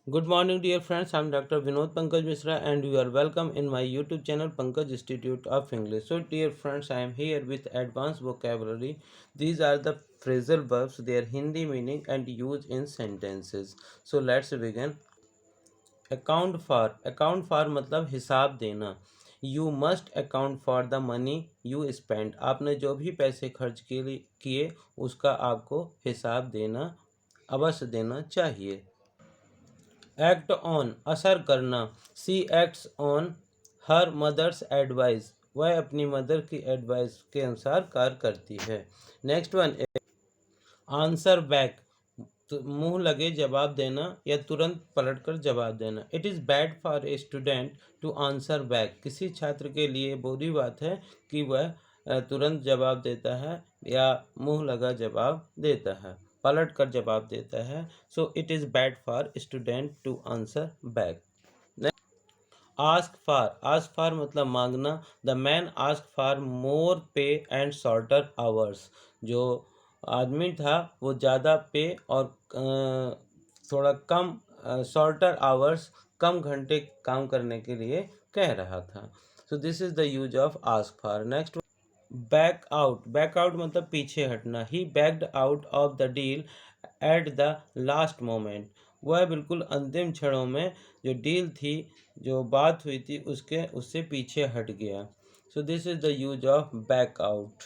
Good morning, dear friends. I'm Dr. Vinod Pankaj Misra, and you are welcome in my YouTube channel Pankaj Institute of English. So, dear friends, I am here with advanced vocabulary. These are the phrasal verbs, their Hindi meaning, and use in sentences. So, let's begin. Account for मतलब हिसाब देना. You must account for the money you spent. आपने जो भी पैसे खर्च किए उसका आपको हिसाब देना अवश्य देना चाहिए. एक्ट ऑन असर करना. She acts on her mother's advice. वह अपनी मदर की एडवाइस के अनुसार कार्य करती है. Next one, answer back. मुंह लगे जवाब देना या तुरंत पलटकर जवाब देना. It is bad for a student to answer back. किसी छात्र के लिए बुरी बात है कि वह तुरंत जवाब देता है या मुंह लगा जवाब देता है, पलट कर जवाब देता है. So it is bad for student to answer back. Ask for मतलब मांगना. The man ask for more pay and shorter hours. जो आदमी था वो ज़्यादा पे और थोड़ा कम शॉर्टर आवर्स, कम घंटे काम करने के लिए कह रहा था. So this is the use of ask for. Next, back out मतलब पीछे हटना. He backed out of the deal at the last moment. वह बिल्कुल अंतिम क्षणों में जो डील थी, जो बात हुई थी, उससे पीछे हट गया. So this is the use of back out.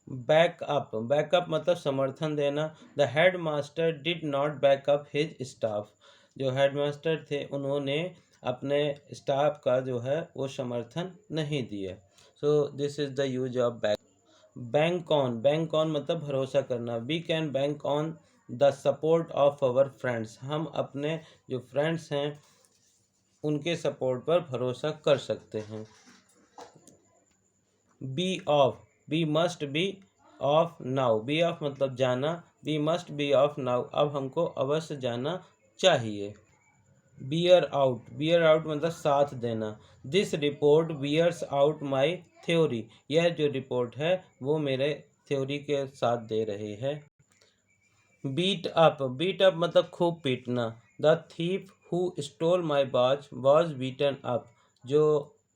Backup मतलब समर्थन देना. The head master did not backup his staff. जो हेड मास्टर थे उन्होंने अपने स्टाफ का जो है वो समर्थन नहीं दिया. So this is the use of bank on मतलब भरोसा करना. We can bank on the support of our friends. हम अपने जो फ्रेंड्स हैं उनके सपोर्ट पर भरोसा कर सकते हैं. Be off, we must be off now. Be off मतलब जाना. We must be off now. अब हमको अवश्य जाना चाहिए. बियर आउट मतलब साथ देना. This report bears out my theory. यह जो रिपोर्ट है वो मेरे थ्योरी के साथ दे रही है. बीट अप मतलब खूब पीटना. The thief who stole my watch was beaten up. जो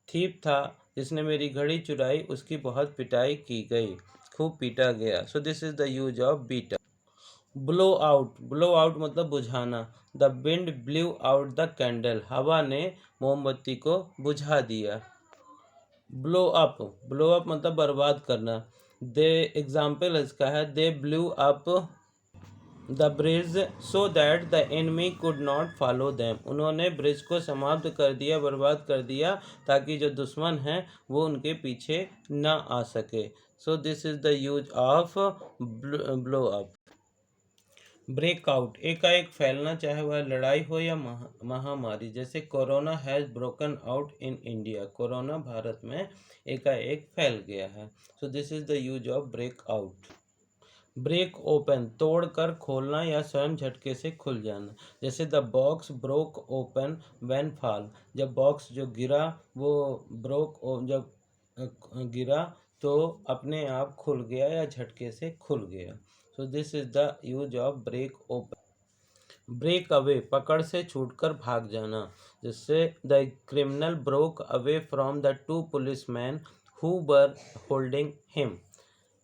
थीफ था जिसने मेरी घड़ी चुराई उसकी बहुत पिटाई की गई, खूब पीटा गया. So this is the use of beat. Blow out मतलब बुझाना. The wind blew out the candle. हवा ने मोमबत्ती को बुझा दिया. ब्लो अप मतलब बर्बाद करना. दे एग्जाम्पल इसका है, they blew up the bridge so that the enemy could not follow them. उन्होंने ब्रिज को समाप्त कर दिया, बर्बाद कर दिया, ताकि जो दुश्मन हैं वो उनके पीछे ना आ सके. So this is the use of blow up. Break out एकाएक फैलना, चाहे वह लड़ाई हो या महामारी. जैसे corona has broken out in India. Corona भारत में एकाएक फैल गया है. So this is the use of break out. Break open तोड़कर खोलना या स्वयं झटके से खुल जाना. जैसे the box broke open when fall. जब बॉक्स जो गिरा वो जब गिरा तो अपने आप खुल गया या झटके से खुल गया. So this is the use of break open. Break away पकड़ से छूटकर भाग जाना. जिससे the criminal broke away from the two policeman who were holding him.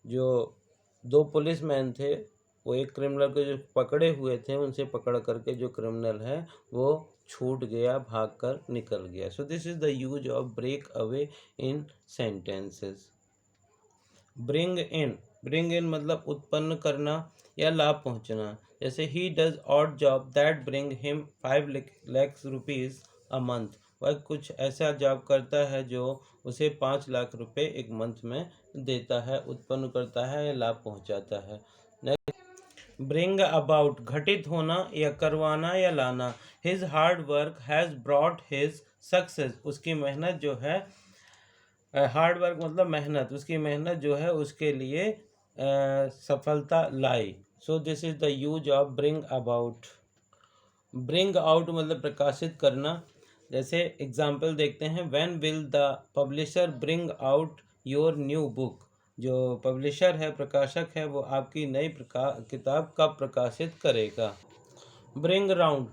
जो दो पुलिसमैन थे वो एक क्रिमिनल को जो पकड़े हुए थे उनसे पकड़ करके जो क्रिमिनल है वो छूट गया, भागकर निकल गया. So this is the use of break away in sentences. Bring in मतलब उत्पन्न करना या लाभ पहुंचना. जैसे he does odd job that bring him 5 lakh rupees a month. वह कुछ ऐसा जॉब करता है जो उसे 5 लाख रुपए एक मंथ में देता है, उत्पन्न करता है या लाभ पहुंचाता है. ब्रिंग अबाउट घटित होना या करवाना या लाना. His hard work has brought his success. उसकी मेहनत जो है, हार्ड वर्क मतलब मेहनत, उसकी मेहनत जो है उसके लिए सफलता लाई. So this is the use of bring about. Bring out मतलब प्रकाशित करना. जैसे एग्जाम्पल देखते हैं, when will the publisher bring out your new book. जो पब्लिशर है, प्रकाशक है, वो आपकी नई किताब कब प्रकाशित करेगा. ब्रिंग राउंड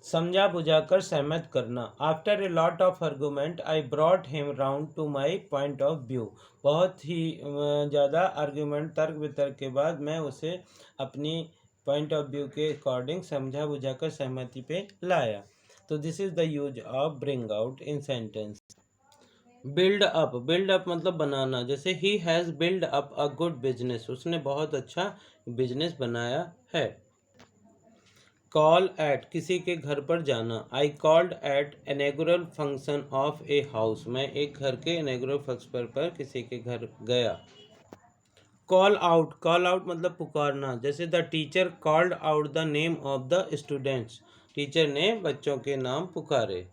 समझा बुझाकर सहमत करना। After a lot of argument I brought him round to my point of view. बहुत ही ज़्यादा आर्गूमेंट तर्क वितर्क के बाद मैं उसे अपनी पॉइंट ऑफ व्यू के अकॉर्डिंग समझा बुझाकर सहमति पे लाया। तो this is the use of bring out in sentence. Build up मतलब बनाना। जैसे he has build up a good business, उसने बहुत अच्छा बिजनेस बनाया है। कॉल एट, किसी के घर पर जाना। I called eight inauguration function of a house, मैं एक घर के इनॉग्रेशन फंक्शन पर किसी के घर गया। कॉल आउट मतलब पुकारना। जैसे the teacher called out the name of the students, teacher ने बच्चों के नाम पुकारे।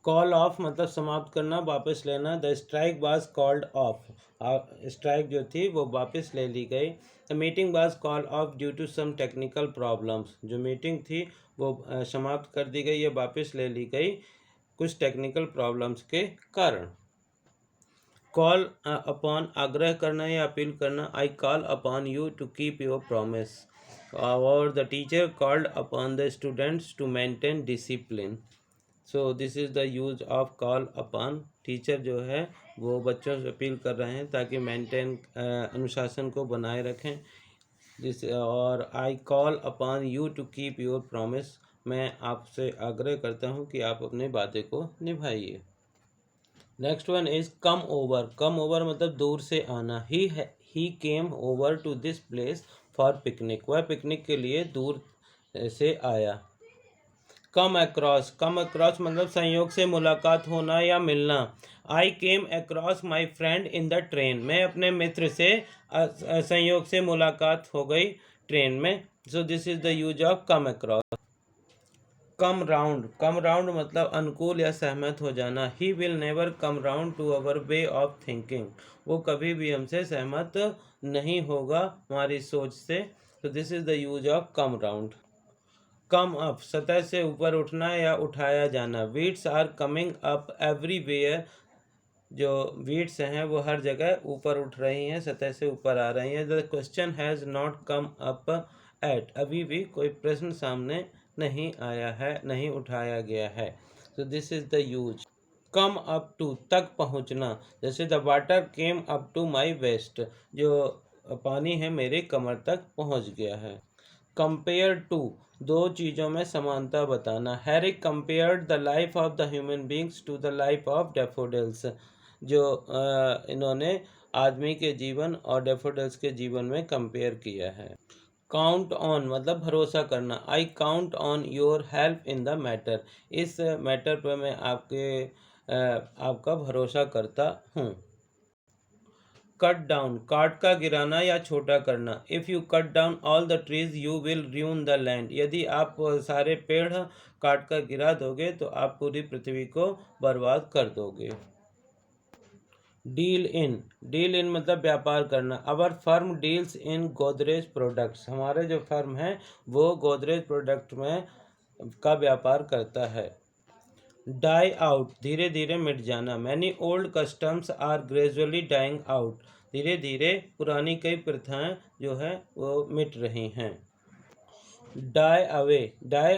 कॉल ऑफ मतलब समाप्त करना, वापस लेना। The strike was called off, strike जो थी वो वापस ले ली गई। The meeting was call off due to some technical problems, जो मीटिंग थी वो समाप्त कर दी गई या वापस ले ली गई कुछ टेक्निकल प्रॉब्लम्स के कारण। कॉल अपॉन आग्रह करना या अपील करना। I call upon you to keep your promise. और the teacher called upon the students to maintain discipline. So this is the use of call upon. Teacher जो है वो बच्चों से अपील कर रहे हैं ताकि मेंटेन अनुशासन को बनाए रखें। जिस और I call upon you to keep your promise, मैं आपसे आग्रह करता हूँ कि आप अपने वादे को निभाइए। Next one is come over मतलब दूर से आना। He came over to this place for picnic, वह पिकनिक के लिए दूर से आया। कम अक्रॉस मतलब संयोग से मुलाकात होना या मिलना। I came across my friend in the train, मैं अपने मित्र से संयोग से मुलाकात हो गई ट्रेन में। So this is the use of come across. Come round मतलब अनुकूल या सहमत हो जाना। He will never come round to our way of thinking, वो कभी भी हमसे सहमत नहीं होगा हमारी सोच से। तो this is the use of come round. Come up सतह से ऊपर उठना या उठाया जाना। Weeds are coming up everywhere, जो वीड्स हैं वो हर जगह ऊपर उठ रही हैं, सतह से ऊपर आ रही हैं। The question has not come up at, अभी भी कोई प्रश्न सामने नहीं आया है, नहीं उठाया गया है। तो this is the use. Come up to तक पहुंचना। जैसे the water came up to my waist, जो पानी है मेरे कमर तक पहुंच गया है। कंपेयर टू दो चीज़ों में समानता बताना। Harry compared the life of the human beings to the life of daffodils, जो इन्होंने आदमी के जीवन और डेफोडिल्स के जीवन में कंपेयर किया है। काउंट ऑन मतलब भरोसा करना। I count on your help in the matter, इस मैटर पर मैं आपका भरोसा करता हूँ। कट डाउन काट का गिराना या छोटा करना। If you cut down all the trees you will ruin the land, यदि आप सारे पेड़ काट कर गिरा दोगे तो आप पूरी पृथ्वी को बर्बाद कर दोगे। डील इन मतलब व्यापार करना। Our firm deals in Godrej products, हमारे जो फर्म है वो गोदरेज प्रोडक्ट में का व्यापार करता है। डाई आउट धीरे धीरे मिट जाना। Many old customs are gradually dying out, धीरे धीरे पुरानी कई प्रथाएं जो है वो मिट रही हैं। डाई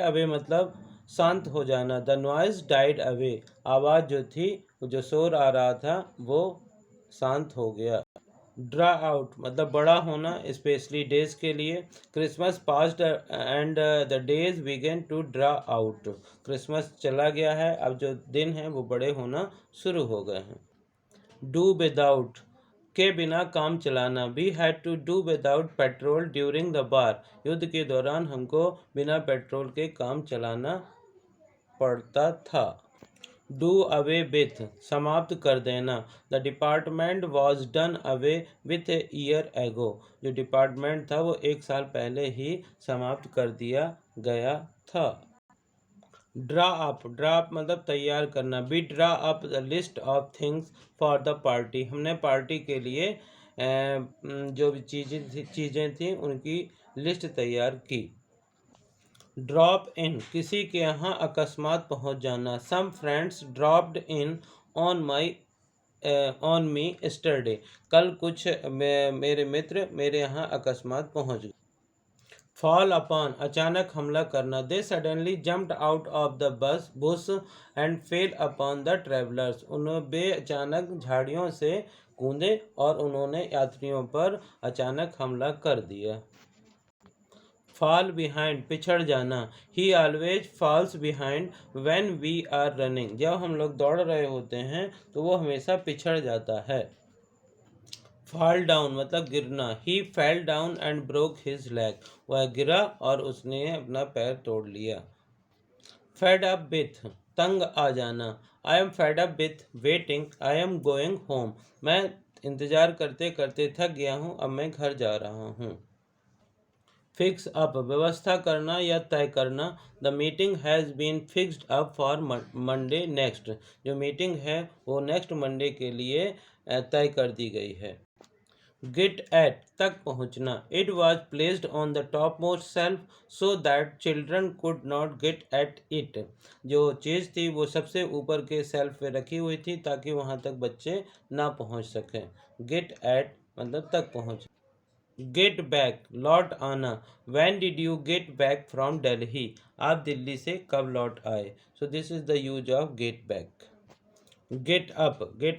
अवे मतलब शांत हो जाना। द नॉइज डाइड अवे, आवाज़ जो थी जो शोर आ रहा था वो शांत हो गया। ड्रा आउट मतलब बड़ा होना, स्पेशली डेज के लिए। Christmas past and the days begin to draw out, Christmas चला गया है, अब जो दिन हैं वो बड़े होना शुरू हो गए हैं। डू विदाउट के बिना काम चलाना। We had to do without petrol during the war, युद्ध के दौरान हमको बिना पेट्रोल के काम चलाना पड़ता था। डू अवे विथ समाप्त कर देना। The department was done away with a year ago, जो डिपार्टमेंट था वो 1 साल पहले ही समाप्त कर दिया गया था। ड्रा अप मतलब तैयार करना। We draw up the list of things for the party, हमने पार्टी के लिए जो भी चीज़ें थी उनकी लिस्ट तैयार की। ड्रॉप इन किसी के यहाँ अकस्मात पहुँच जाना। Some friends dropped in on me yesterday, कल कुछ मेरे मित्र मेरे यहाँ अकस्मात पहुँच गए। फॉल अपॉन अचानक हमला करना। They suddenly jumped out of the bus Bush and fail upon the travellers. उन्होंने अचानक झाड़ियों से कूदे और उन्होंने यात्रियों पर अचानक हमला कर दिया। फॉल बिहाइंड पिछड़ जाना। He always falls behind when we are running. जब हम लोग दौड़ रहे होते हैं तो वो हमेशा पिछड़ जाता है। फॉल डाउन मतलब गिरना। He fell down and broke his leg. वह गिरा और उसने अपना पैर तोड़ लिया। फेड अप विथ तंग आ जाना। I am fed up with waiting, I am going home. मैं इंतज़ार करते करते थक गया हूँ, अब मैं घर जा रहा हूँ। फिक्स अप व्यवस्था करना या तय करना। The meeting has been fixed up for Monday next. जो मीटिंग है वो नेक्स्ट मंडे के लिए तय कर दी गई है। गेट एट तक पहुंचना। It was placed on the top most self so that children could not gate at it. जो चीज़ थी वो सबसे ऊपर के सेल्फ पे रखी हुई थी ताकि वहां तक बच्चे ना पहुंच सकें। गेट एट मतलब तक पहुंच। गेट बैक लौट आना। When did you get back from Delhi. आप दिल्ली से कब लौट आए। So this is the use of get back. Get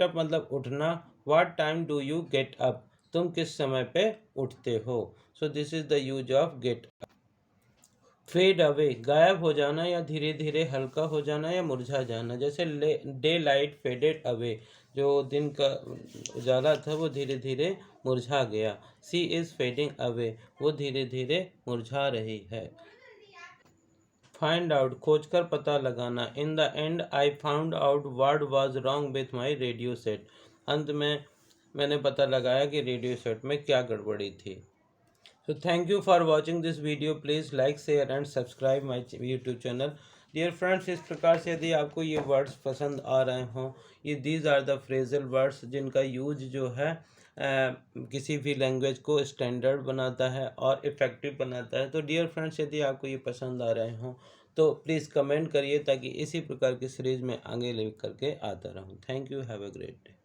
up मतलब उठना। What time do you get up. तुम किस समय पे उठते हो। So this is the use of get up. Fade away गायब हो जाना या धीरे धीरे हल्का हो जाना या मुरझा जाना। जैसे डे लाइट फेडेड अवे, जो दिन का उजाला था वो धीरे धीरे मुरझा गया। सी इज फेडिंग अवे, वो धीरे धीरे मुरझा रही है। फाइंड आउट खोजकर पता लगाना। In the and I found out what was wrong with my radio set. अंत में मैंने पता लगाया कि रेडियो सेट में क्या गड़बड़ी थी। So thank you for watching this video. Please like share and subscribe my YouTube channel. Dear friends, इस प्रकार से यदि आपको ये वर्ड्स पसंद आ रहे हों, ये these are the phrasal words जिनका यूज जो है किसी भी लैंग्वेज को स्टैंडर्ड बनाता है और इफ़ेक्टिव बनाता है। तो डियर फ्रेंड्स, यदि आपको ये पसंद आ रहे हों तो प्लीज़ कमेंट करिए ताकि इसी प्रकार की सीरीज़ में आगे ले करके आता रहूँ। Thank you, have a great day.